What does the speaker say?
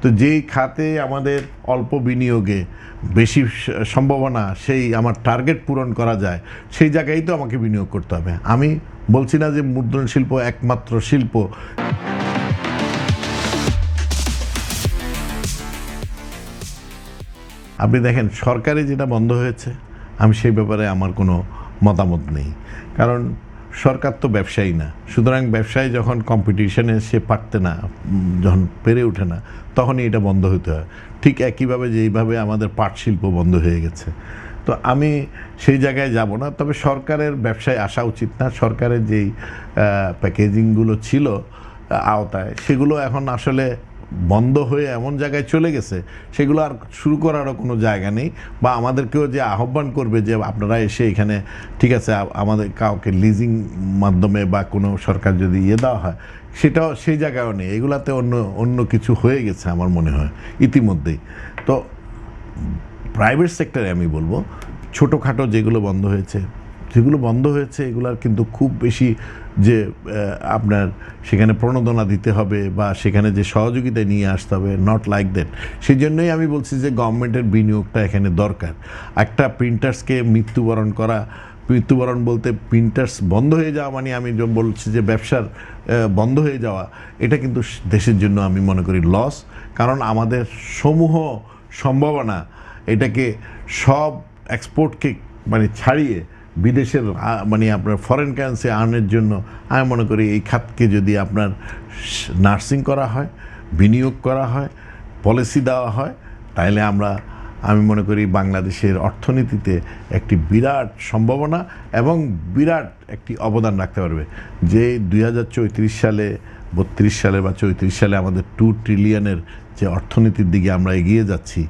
তো যেই খাতে আমাদের অল্প বিনিয়োগে বেশি সম্ভাবনা সেই আমার টার্গেট পূরণ করা যায় সেই জায়গায় তো আমাকে বিনিয়োগ করতে হবে। আমি বলছি না যে মুদ্রণ শিল্প একমাত্র শিল্প। আপনি দেখেন সরকারি যেটা বন্ধ হয়েছে, আমি সেই ব্যাপারে আমার কোনো মতামত নেই, কারণ সরকার তো ব্যবসায়ী না। সুতরাং ব্যবসায়ী যখন কম্পিটিশনে সে পারতে না, যখন পেরে ওঠে না, তখনই এটা বন্ধ হতে হয়। ঠিক একইভাবে যেইভাবে আমাদের পাট শিল্প বন্ধ হয়ে গেছে। তো আমি সেই জায়গায় যাব না, তবে সরকারের ব্যবসায় আসা উচিত না। সরকারের যেই প্যাকেজিংগুলো ছিল আওতায়, সেগুলো এখন আসলে বন্ধ হয়ে এমন জায়গায় চলে গেছে, সেগুলো আর শুরু করারও কোনো জায়গা নেই। বা আমাদেরকেও যে আহ্বান করবে যে আপনারা এসে এখানে, ঠিক আছে, আমাদের কাউকে লিজিং মাধ্যমে বা কোনো সরকার যদি দেওয়া হয়, সেটাও সেই জায়গায়ও নেই। এগুলাতে অন্য কিছু হয়ে গেছে আমার মনে হয় ইতিমধ্যেই। তো প্রাইভেট সেক্টরে আমি বলবো ছোটোখাটো যেগুলো বন্ধ হয়েছে এগুলার কিন্তু খুব বেশি যে আপনার সেখানে প্রণোদনা দিতে হবে বা সেখানে যে সহযোগিতা নিয়ে আসতে হবে, নট লাইক দ্যাট। সেই জন্যই আমি বলছি যে গভর্নমেন্টের বিনিয়োগটা এখানে দরকার। একটা প্রিন্টার্সকে মৃত্যুবরণ বলতে প্রিন্টার্স বন্ধ হয়ে যাওয়া মানে আমি বলছি যে ব্যবসার বন্ধ হয়ে যাওয়া, এটা কিন্তু দেশের জন্য আমি মনে করি লস। কারণ আমাদের সমূহ সম্ভাবনা এটাকে সব এক্সপোর্টকে মানে ছাড়িয়ে বিদেশের মানে আপনার ফরেন কারেন্সি আর্নের জন্য আমি মনে করি এই খাতকে যদি আপনার নার্সিং করা হয়, বিনিয়োগ করা হয়, পলিসি দেওয়া হয়, তাহলে আমি মনে করি বাংলাদেশের অর্থনীতিতে একটি বিরাট সম্ভাবনা এবং বিরাট একটি অবদান রাখতে পারবে। যে 2034 সালে 32 সালে বা 34 সালে আমাদের 2 ট্রিলিয়নের যে অর্থনীতির দিকে আমরা এগিয়ে যাচ্ছি,